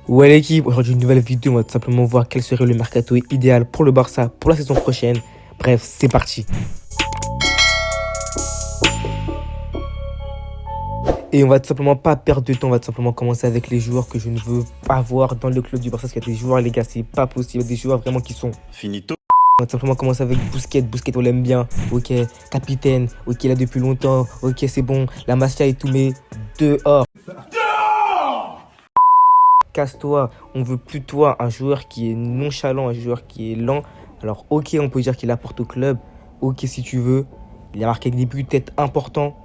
Ouais l'équipe, aujourd'hui une nouvelle vidéo, on va tout simplement voir quel serait le mercato idéal pour le Barça pour la saison prochaine. Bref, c'est parti. Et on va tout simplement pas perdre de temps, on va tout simplement commencer avec les joueurs que je ne veux pas voir dans le club du Barça. Parce qu'il y a des joueurs, les gars, c'est pas possible, des joueurs vraiment qui sont... Finito. On va tout simplement commencer avec Busquets, on l'aime bien, ok, capitaine, ok, là depuis longtemps, ok, c'est bon, la Masia et tout, mais dehors. Casse-toi, on veut plus de toi, un joueur qui est nonchalant, un joueur qui est lent. Alors ok, on peut dire qu'il apporte au club, ok si tu veux, il a marqué des buts peut-être importants,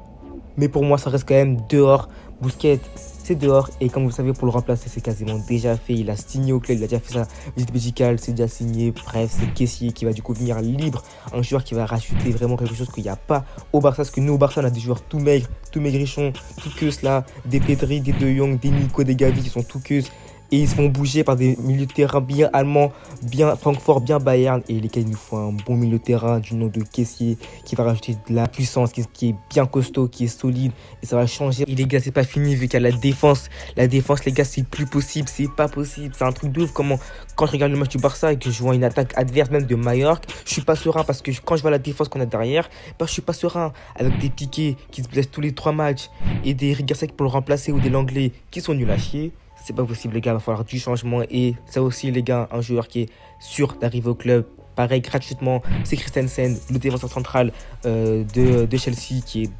mais pour moi ça reste quand même dehors. Busquets, c'est dehors, et comme vous le savez, pour le remplacer c'est quasiment déjà fait, il a signé au club, il a déjà fait sa visite médicale, c'est déjà signé, bref c'est Kessié qui va du coup venir libre, un joueur qui va racheter vraiment quelque chose qu'il n'y a pas au Barça, parce que nous au Barça on a des joueurs tout maigres, tout maigrichons, tout queus là, des Pedri, des De Jong, des Nico, des Gavi qui sont tout queus. Et ils se font bouger par des milieux de terrain bien allemands, bien Francfort, bien Bayern. Et les gars, il nous faut un bon milieu de terrain du nom de Kessié qui va rajouter de la puissance, qui est bien costaud, qui est solide. Et ça va changer. Et les gars, c'est pas fini vu qu'il y a la défense. La défense, les gars, c'est plus possible. C'est pas possible. C'est un truc de ouf. Comment, quand je regarde le match du Barça et que je vois une attaque adverse, même de Mallorca, je suis pas serein parce que quand je vois la défense qu'on a derrière, bah, je suis pas serein. Avec des Piqué qui se blessent tous les 3 matchs et des Rigasek pour le remplacer ou des Langlais qui sont nuls à chier. C'est pas possible les gars, il va falloir du changement. Et ça aussi les gars, un joueur qui est sûr d'arriver au club, pareil gratuitement, c'est Christensen, le défenseur central de Chelsea qui est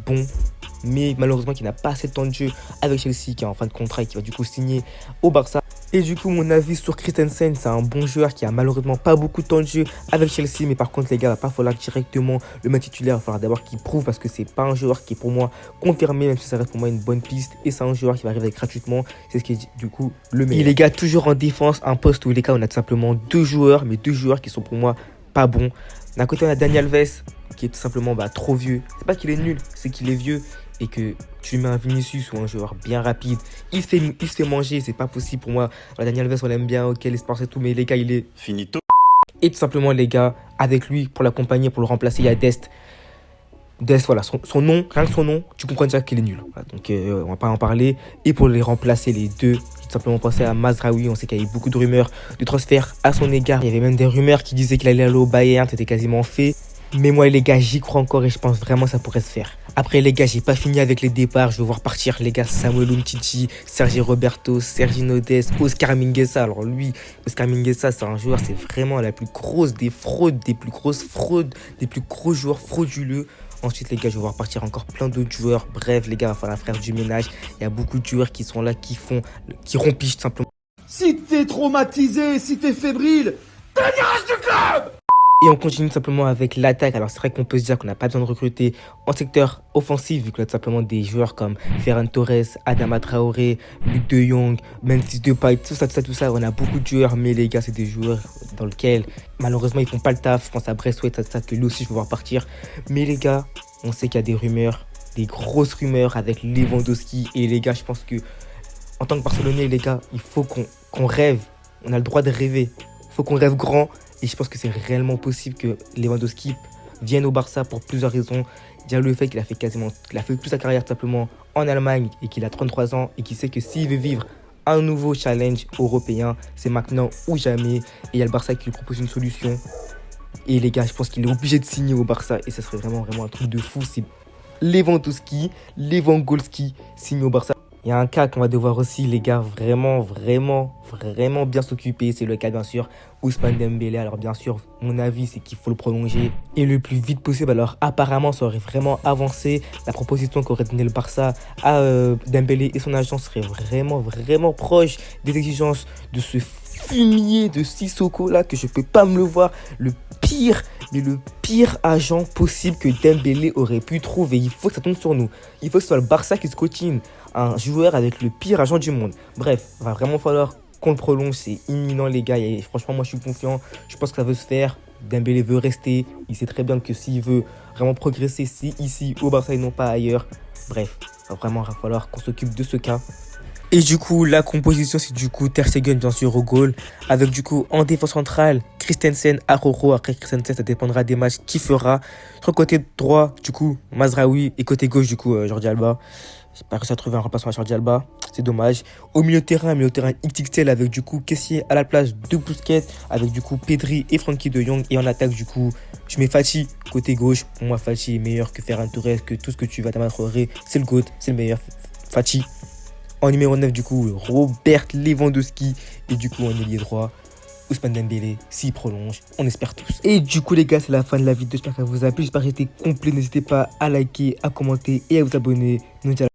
bon, mais malheureusement qui n'a pas assez de temps de jeu avec Chelsea, qui est en fin de contrat et qui va du coup signer au Barça. Et du coup, mon avis sur Christensen, c'est un bon joueur qui a malheureusement pas beaucoup de temps de jeu avec Chelsea. Mais par contre, les gars, il va pas falloir directement le mettre titulaire. Il va falloir d'abord qu'il prouve, parce que c'est pas un joueur qui est pour moi confirmé, même si ça reste pour moi une bonne piste. Et c'est un joueur qui va arriver gratuitement. C'est ce qui est du coup le meilleur. Et les gars, toujours en défense, un poste où les gars, on a tout simplement deux joueurs, mais deux joueurs qui sont pour moi pas bons. D'un côté, on a Dani Alves, qui est tout simplement trop vieux. C'est pas qu'il est nul, c'est qu'il est vieux. Et que tu mets un Vinicius ou un joueur bien rapide, il se fait manger, c'est pas possible pour moi. Daniel Alves, on l'aime bien, ok, l'espace et tout, mais les gars, il est Finito. Et tout simplement, les gars, avec lui, pour l'accompagner, pour le remplacer, il y a Dest. Dest, voilà, son nom, rien que son nom, tu comprends déjà qu'il est nul. Voilà, donc, on va pas en parler. Et pour les remplacer, les deux, j'ai tout simplement pensé à Mazraoui. On sait qu'il y a eu beaucoup de rumeurs de transfert à son égard. Il y avait même des rumeurs qui disaient qu'il allait aller au Bayern, c'était quasiment fait. Mais moi, les gars, j'y crois encore et je pense vraiment que ça pourrait se faire. Après, les gars, j'ai pas fini avec les départs. Je vais voir partir, les gars, Samuel Umtiti, Sergi Roberto, Sergi Nodes, Oscar Mingueza. Alors lui, Oscar Mingueza, c'est un joueur, c'est vraiment la plus grosse des fraudes, des plus grosses fraudes, des plus gros joueurs frauduleux. Ensuite, les gars, je vais voir partir encore plein d'autres joueurs. Bref, les gars, il va falloir faire du ménage. Il y a beaucoup de joueurs qui sont là, qui rompissent tout simplement. Si t'es traumatisé, si t'es fébrile, dégage du club! Et on continue simplement avec l'attaque. Alors c'est vrai qu'on peut se dire qu'on n'a pas besoin de recruter en secteur offensif, vu qu'on a tout simplement des joueurs comme Ferran Torres, Adama Traoré, Luc de Jong, Memphis Depay, tout ça. On a beaucoup de joueurs, mais les gars, c'est des joueurs dans lesquels malheureusement ils font pas le taf. Je pense à Bressouet, ça que lui aussi je vais voir partir. Mais les gars, on sait qu'il y a des rumeurs, des grosses rumeurs avec Lewandowski. Et les gars, je pense que en tant que Barcelonais, les gars, il faut qu'on rêve. On a le droit de rêver. Il faut qu'on rêve grand. Et je pense que c'est réellement possible que Lewandowski vienne au Barça pour plusieurs raisons. Déjà le fait qu'il a fait toute sa carrière tout simplement en Allemagne et qu'il a 33 ans et qu'il sait que s'il veut vivre un nouveau challenge européen, c'est maintenant ou jamais. Et il y a le Barça qui lui propose une solution. Et les gars, je pense qu'il est obligé de signer au Barça et ça serait vraiment un truc de fou si Lewandowski signe au Barça. Il y a un cas qu'on va devoir aussi, les gars, vraiment bien s'occuper. C'est le cas, bien sûr, Ousmane Dembélé. Alors, bien sûr, mon avis, c'est qu'il faut le prolonger et le plus vite possible. Alors, apparemment, ça aurait vraiment avancé. La proposition qu'aurait donné le Barça à Dembélé et son agent serait vraiment proche des exigences de ce fumier de Sissoko là, que je peux pas me le voir. Le pire agent possible que Dembélé aurait pu trouver. Il faut que ça tombe sur nous. Il faut que ce soit le Barça qui se cotine. Un joueur avec le pire agent du monde. Bref, il va vraiment falloir qu'on le prolonge. C'est imminent, les gars. Et franchement, moi, je suis confiant. Je pense que ça veut se faire. Dembélé veut rester. Il sait très bien que s'il veut vraiment progresser, c'est ici, au Barça et non pas ailleurs. Bref, il va vraiment falloir qu'on s'occupe de ce cas. Et du coup, la composition, c'est du coup Ter Stegen, bien sûr, au goal. Avec du coup, en défense centrale, Christensen, Aroro. Après Christensen, ça dépendra des matchs qui fera. Sur le côté droit, du coup, Mazraoui. Et côté gauche, du coup, Jordi Alba. J'ai pas réussi à trouver un remplaçant à Jordi Alba. C'est dommage. Au milieu de terrain, XXL avec du coup Kessié à la place de Busquets. Avec du coup Pedri et Frankie de Jong. Et en attaque, du coup, je mets Fati côté gauche. Pour moi, Fati est meilleur que Ferran Torres, que tout ce que tu vas t'amatrer. C'est le GOAT, c'est le meilleur. Fati. En numéro 9, du coup, Robert Lewandowski. Et du coup, en ailier droit, Ousmane Dembélé, s'il prolonge, on espère tous. Et du coup, les gars, c'est la fin de la vidéo. J'espère qu'elle vous a plu. J'espère que j'étais complet. N'hésitez pas à liker, à commenter et à vous abonner. Nous,